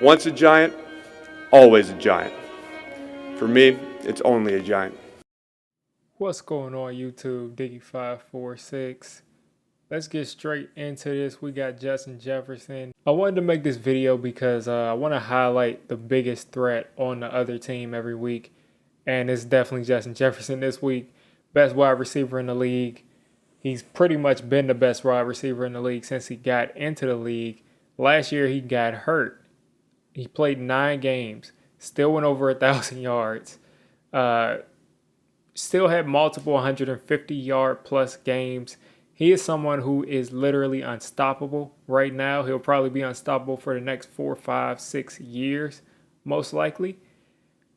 Once a giant, always a giant. For me, it's only a giant. What's going on YouTube, Diggy546? Let's get straight into this. We got Justin Jefferson. I wanted to make this video because I want to highlight the biggest threat on the other team every week. And it's definitely Justin Jefferson this week. Best wide receiver in the league. He's pretty much been the best wide receiver in the league since he got into the league. Last year he got hurt. He played 9 games. Still went over 1,000 yards. Still had multiple 150-yard plus games. He is someone who is literally unstoppable right now. He'll probably be unstoppable for the next 4, 5, 6 years, most likely.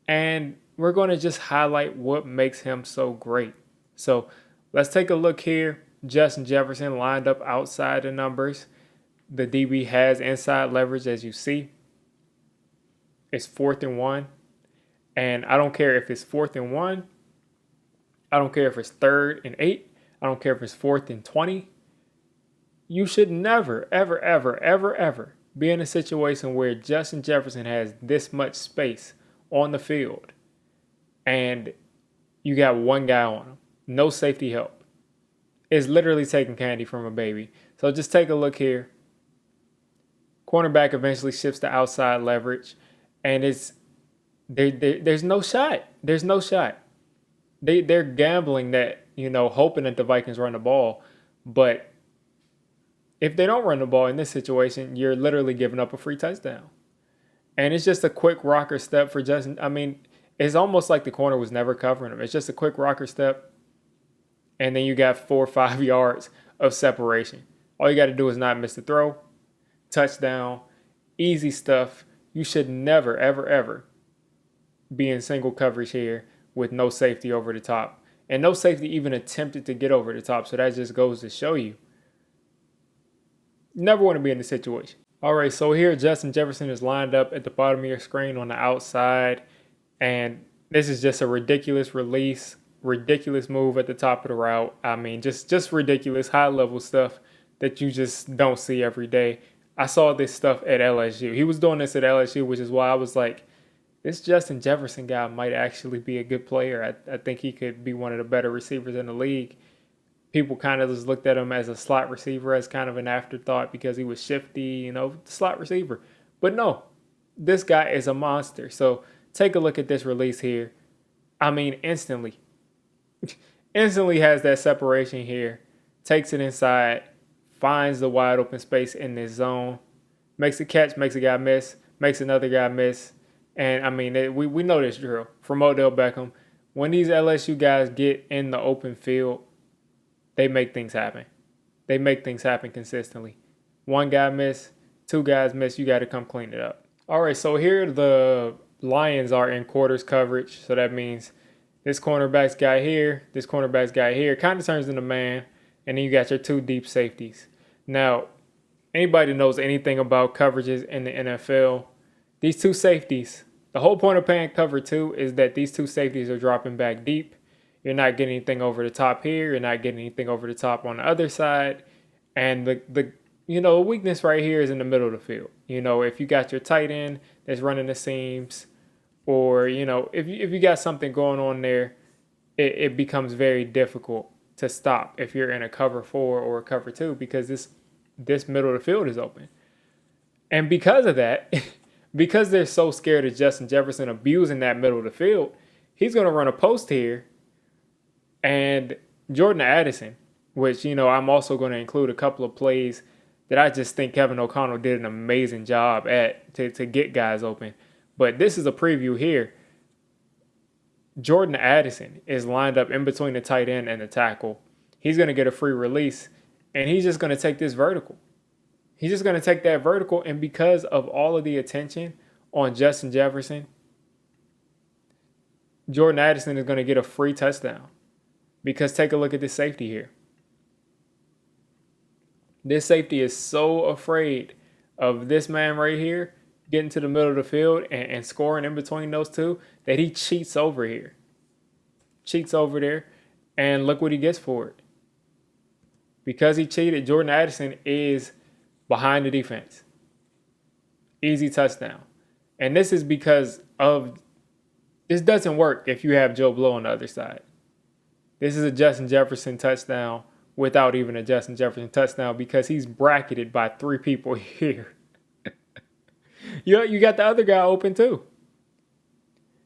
And we're going to just highlight what makes him so great. So let's take a look here. Justin Jefferson lined up outside the numbers. The DB has inside leverage, as you see. It's 4th and 1. And I don't care if it's 4th and 1. I don't care if it's 3rd and 8. I don't care if it's 4th and 20. You should never, ever, ever, ever, ever be in a situation where Justin Jefferson has this much space on the field and you got one guy on him. No safety help. It's literally taking candy from a baby. So just take a look here. Cornerback eventually shifts to outside leverage. And there's no shot. There's no shot. They're gambling that, hoping that the Vikings run the ball. But if they don't run the ball in this situation, you're literally giving up a free touchdown. And it's just a quick rocker step for Justin. I mean, it's almost like the corner was never covering him. It's just a quick rocker step. And then you got 4 or 5 yards of separation. All you got to do is not miss the throw. Touchdown. Easy stuff. You should never, ever, ever be in single coverage here with no safety over the top. And no safety even attempted to get over the top. So that just goes to show you. Never want to be in this situation. All right, so here Justin Jefferson is lined up at the bottom of your screen on the outside. And this is just a ridiculous release, ridiculous move at the top of the route. I mean, just ridiculous high-level stuff that you just don't see every day. I saw this stuff at LSU. He was doing this at LSU, which is why I was like, this Justin Jefferson guy might actually be a good player. I think he could be one of the better receivers in the league. People kind of just looked at him as a slot receiver, as kind of an afterthought because he was shifty, slot receiver. But no, this guy is a monster. So take a look at this release here. I mean, instantly has that separation here. Takes it inside. Finds the wide open space in this zone, makes a catch, makes a guy miss, makes another guy miss. And I mean, we know this drill from Odell Beckham. When these LSU guys get in the open field, they make things happen. They make things happen consistently. One guy miss, 2 guys miss, you got to come clean it up. All right, so here the Lions are in quarters coverage. So that means this cornerback's guy here, this cornerback's guy here, kind of turns into man. And then you got your 2 deep safeties. Now, anybody that knows anything about coverages in the NFL, these 2 safeties, the whole point of playing cover 2 is that these 2 safeties are dropping back deep. You're not getting anything over the top here. You're not getting anything over the top on the other side. And the weakness right here is in the middle of the field. If you got your tight end that's running the seams, or, if you got something going on there, it becomes very difficult to stop if you're in a cover 4 or a cover 2 because this middle of the field is open. And because of that, because they're so scared of Justin Jefferson abusing that middle of the field, he's going to run a post here. And Jordan Addison, which, I'm also going to include a couple of plays that I just think Kevin O'Connell did an amazing job at to get guys open. But this is a preview here. Jordan Addison is lined up in between the tight end and the tackle. He's going to get a free release, and he's just going to take this vertical. He's just going to take that vertical, and because of all of the attention on Justin Jefferson, Jordan Addison is going to get a free touchdown. Because take a look at this safety here. This safety is so afraid of this man right here getting to the middle of the field and scoring in between those 2 that he cheats over here. Cheats over there, and look what he gets for it. Because he cheated, Jordan Addison is behind the defense. Easy touchdown. And this is because of this doesn't work if you have Joe Blow on the other side. This is a Justin Jefferson touchdown without even a Justin Jefferson touchdown because he's bracketed by 3 people here. You got the other guy open too.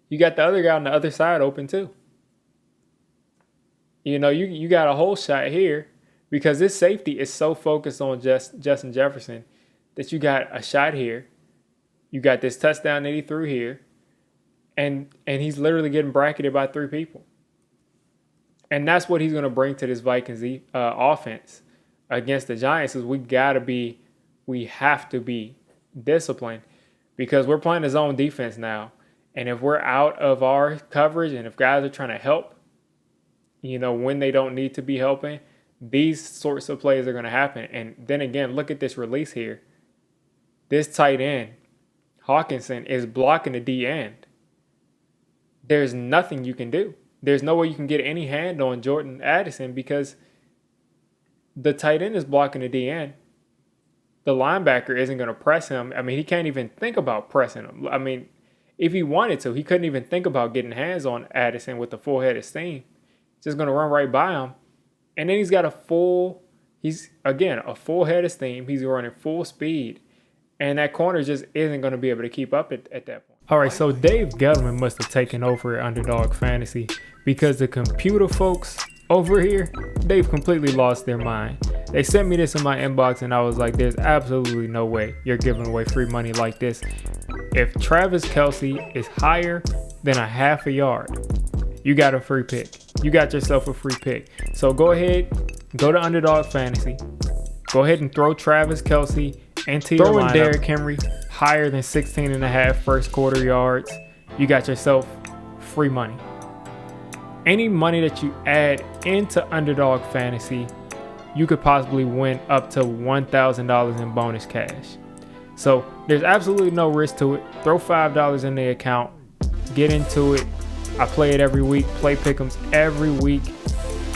You got the other guy on the other side open too. You got a whole shot here because this safety is so focused on Justin Jefferson that you got a shot here. You got this touchdown that he threw here. And he's literally getting bracketed by 3 people. And that's what he's going to bring to this Vikings offense against the Giants is we have to be disciplined because we're playing a zone defense now. And if we're out of our coverage and if guys are trying to help, when they don't need to be helping, these sorts of plays are going to happen. And then again, look at this release here. This tight end, Hawkinson, is blocking the D end. There's nothing you can do. There's no way you can get any hand on Jordan Addison because the tight end is blocking the D end. The linebacker isn't going to press him. I mean, he can't even think about pressing him. I mean, if he wanted to, he couldn't even think about getting hands on Addison with the full head of steam. He's just going to run right by him. And then he's got a full head of steam. He's running full speed. And that corner just isn't going to be able to keep up at that point. All right, so Dave Gettleman must have taken over at Underdog Fantasy because the computer folks over here, they've completely lost their mind. They sent me this in my inbox and I was like, there's absolutely no way you're giving away free money like this. If Travis Kelce is higher than a half a yard, you got a free pick. You got yourself a free pick. So go ahead, go to Underdog Fantasy. Go ahead and throw Travis Kelce into your lineup. Throw in Derrick Henry higher than 16.5 first quarter yards. You got yourself free money. Any money that you add into Underdog Fantasy, you could possibly win up to $1,000 in bonus cash. So there's absolutely no risk to it. Throw $5 in the account. Get into it. I play it every week. Play pick'ems every week.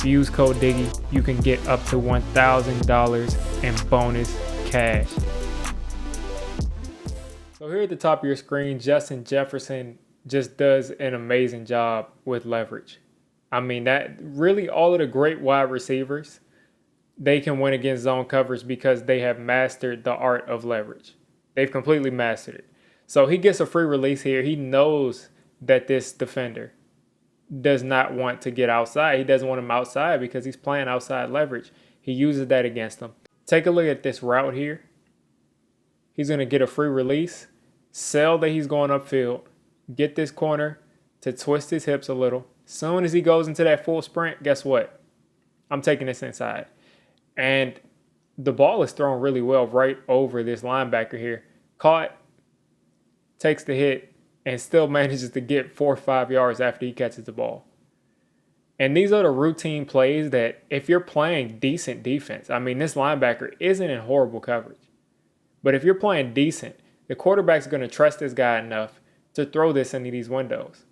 Use code Diggy. You can get up to $1,000 in bonus cash. So here at the top of your screen, Justin Jefferson just does an amazing job with leverage. I mean, that really all of the great wide receivers, they can win against zone coverage because they have mastered the art of leverage. They've completely mastered it. So he gets a free release here. He knows that this defender does not want to get outside. He doesn't want him outside because he's playing outside leverage. He uses that against him. Take a look at this route here. He's going to get a free release, sell that he's going upfield, get this corner to twist his hips a little. Soon as he goes into that full sprint, guess what? I'm taking this inside. And the ball is thrown really well right over this linebacker here. Caught, takes the hit, and still manages to get 4 or 5 yards after he catches the ball. And these are the routine plays that if you're playing decent defense, I mean, this linebacker isn't in horrible coverage. But if you're playing decent, the quarterback's going to trust this guy enough to throw this into these windows.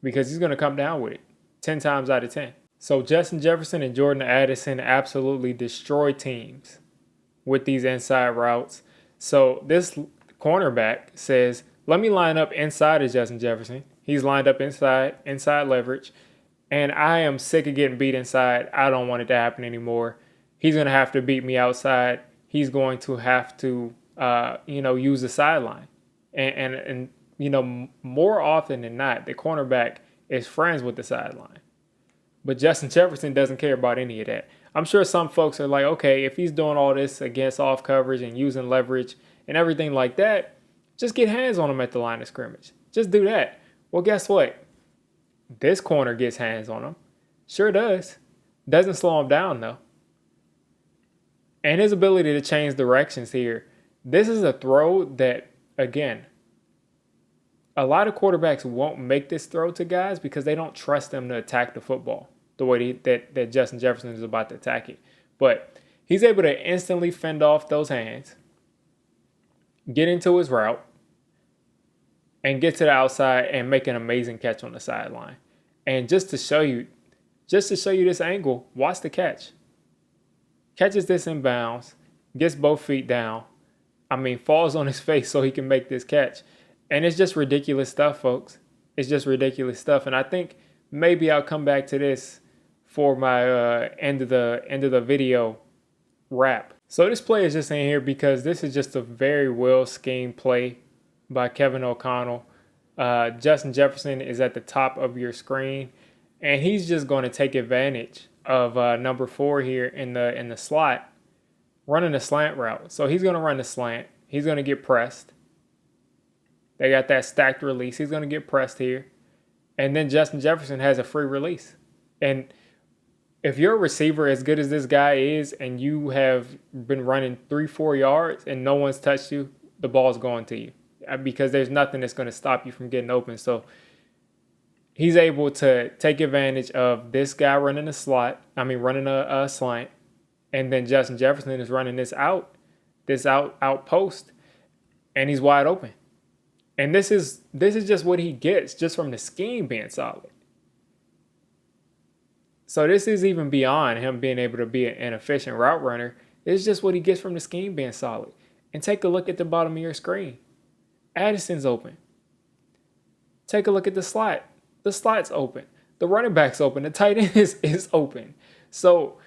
Because he's going to come down with it 10 times out of 10. So Justin Jefferson and Jordan Addison absolutely destroy teams with these inside routes. So this cornerback says, let me line up inside of Justin Jefferson. He's lined up inside leverage. And I am sick of getting beat inside. I don't want it to happen anymore. He's going to have to beat me outside. He's going to have to, use the sideline. And more often than not, the cornerback is friends with the sideline. But Justin Jefferson doesn't care about any of that. I'm sure some folks are like, okay, if he's doing all this against off coverage and using leverage and everything like that, just get hands on him at the line of scrimmage. Just do that. Well, guess what? This corner gets hands on him. Sure does. Doesn't slow him down, though. And his ability to change directions here. This is a throw that, again, a lot of quarterbacks won't make this throw to guys because they don't trust them to attack the football the way that Justin Jefferson is about to attack it. But he's able to instantly fend off those hands, get into his route, and get to the outside and make an amazing catch on the sideline. And just to show you this angle, watch the catch. Catches this in bounds, gets both feet down, falls on his face so he can make this catch. And it's just ridiculous stuff, folks. It's just ridiculous stuff. And I think maybe I'll come back to this for my end of the video wrap. So this play is just in here because this is just a very well schemed play by Kevin O'Connell. Justin Jefferson is at the top of your screen, and he's just going to take advantage of number 4 here in the slot, running a slant route. So he's going to run the slant. He's going to get pressed. They got that stacked release. He's going to get pressed here. And then Justin Jefferson has a free release. And if you're a receiver as good as this guy is and you have been running 3-4 yards and no one's touched you, the ball's going to you because there's nothing that's going to stop you from getting open. So he's able to take advantage of this guy running a slant, and then Justin Jefferson is running this out post, and he's wide open. And this is just what he gets just from the scheme being solid. So this is even beyond him being able to be an efficient route runner. It's just what he gets from the scheme being solid. And take a look at the bottom of your screen. Addison's open. Take a look at the slot. The slot's open. The running back's open. The tight end is open. So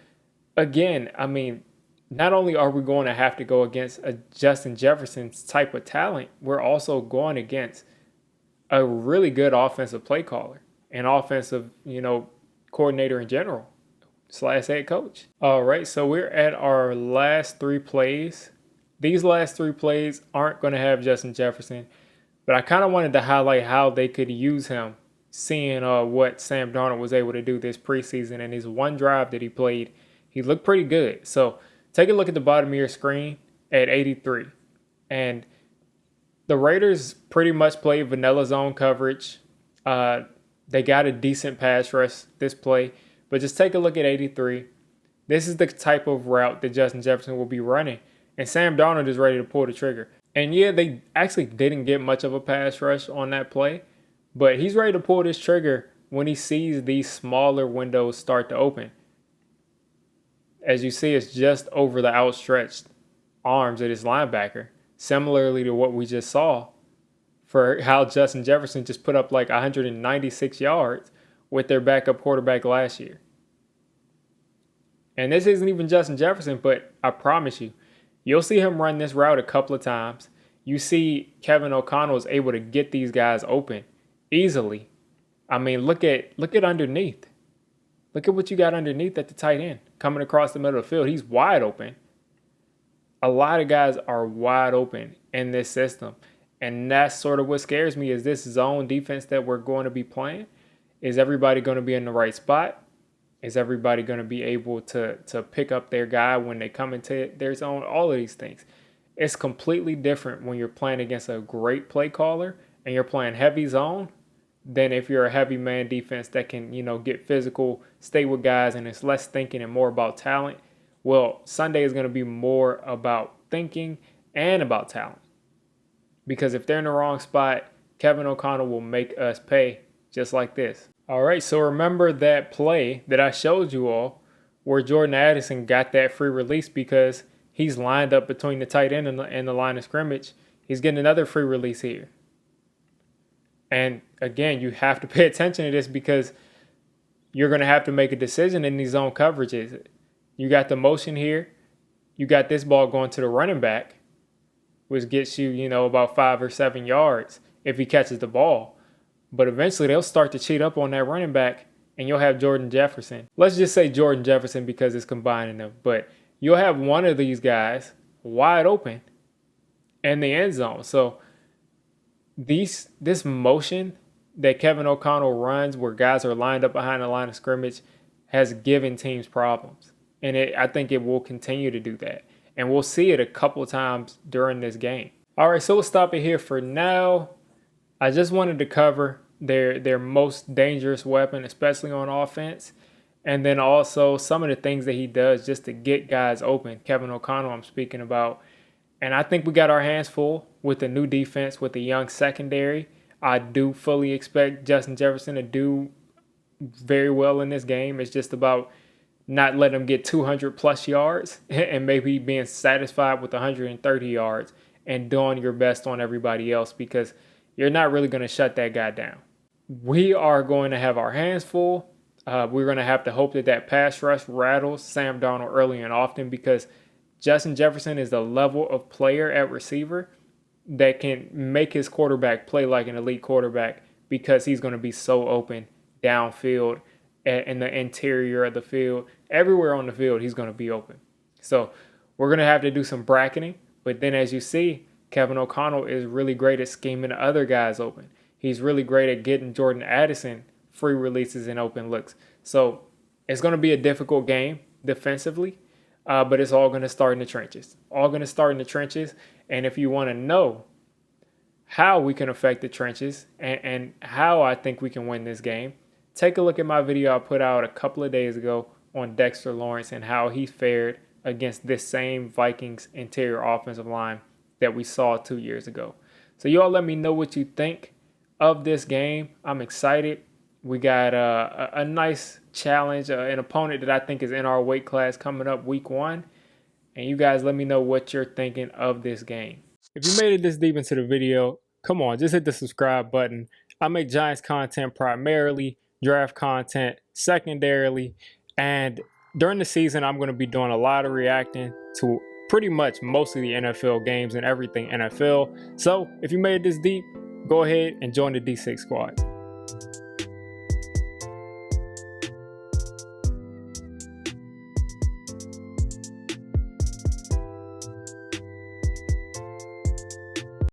again, not only are we going to have to go against a Justin Jefferson's type of talent, we're also going against a really good offensive play caller and offensive, coordinator in general / head coach. All right, so we're at our last 3 plays. These last 3 plays aren't going to have Justin Jefferson, but I kind of wanted to highlight how they could use him, seeing what Sam Darnold was able to do this preseason. And his one drive that he played, he looked pretty good. So take a look at the bottom of your screen at 83. And the Raiders pretty much played vanilla zone coverage. They got a decent pass rush this play. But just take a look at 83. This is the type of route that Justin Jefferson will be running. And Sam Darnold is ready to pull the trigger. And yeah, they actually didn't get much of a pass rush on that play. But he's ready to pull this trigger when he sees these smaller windows start to open. As you see, it's just over the outstretched arms of this linebacker, similarly to what we just saw for how Justin Jefferson just put up like 196 yards with their backup quarterback last year. And this isn't even Justin Jefferson, but I promise you, you'll see him run this route a couple of times. You see Kevin O'Connell is able to get these guys open easily. Look at underneath. Look at what you got underneath at the tight end coming across the middle of the field. He's wide open. A lot of guys are wide open in this system. And that's sort of what scares me is this zone defense that we're going to be playing. Is everybody going to be in the right spot? Is everybody going to be able to pick up their guy when they come into their zone? All of these things. It's completely different when you're playing against a great play caller and you're playing heavy zone than if you're a heavy man defense that can, get physical, stay with guys, and it's less thinking and more about talent. Well, Sunday is going to be more about thinking and about talent. Because if they're in the wrong spot, Kevin O'Connell will make us pay just like this. All right, so remember that play that I showed you all where Jordan Addison got that free release because he's lined up between the tight end and the line of scrimmage. He's getting another free release here. And again, you have to pay attention to this because you're going to have to make a decision in these zone coverages. You got the motion here. You got this ball going to the running back, which gets you, about 5 or 7 yards if he catches the ball. But eventually they'll start to cheat up on that running back and you'll have Jordan Jefferson. Let's just say Jordan Jefferson because it's combining them. But you'll have one of these guys wide open in the end zone. So this motion that Kevin O'Connell runs where guys are lined up behind the line of scrimmage has given teams problems. And I think it will continue to do that. And we'll see it a couple times during this game. All right, so we'll stop it here for now. I just wanted to cover their most dangerous weapon, especially on offense. And then also some of the things that he does just to get guys open. Kevin O'Connell I'm speaking about. And I think we got our hands full with the new defense, with the young secondary. I do fully expect Justin Jefferson to do very well in this game. It's just about not letting him get 200 plus yards and maybe being satisfied with 130 yards and doing your best on everybody else, because you're not really going to shut that guy down. We are going to have our hands full. We're going to have to hope that that pass rush rattles Sam Darnold early and often, because Justin Jefferson is the level of player at receiver that can make his quarterback play like an elite quarterback, because he's going to be so open downfield, in the interior of the field. Everywhere on the field, he's going to be open. So we're going to have to do some bracketing. But then, as you see, Kevin O'Connell is really great at scheming other guys open. He's really great at getting Jordan Addison free releases and open looks. So it's going to be a difficult game defensively, but it's all going to start in the trenches. All going to start in the trenches. And if you want to know how we can affect the trenches and how I think we can win this game, take a look at my video I put out a couple of days ago on Dexter Lawrence and how he fared against this same Vikings interior offensive line that we saw 2 years ago. So you all let me know what you think of this game. I'm excited. We got a nice challenge, an opponent that I think is in our weight class coming up week 1. And you guys let me know what you're thinking of this game. If you made it this deep into the video, come on, just hit the subscribe button. I make Giants content primarily, draft content secondarily, and during the season, I'm going to be doing a lot of reacting to pretty much most of the NFL games and everything NFL. So if you made it this deep, go ahead and join the D6 squad.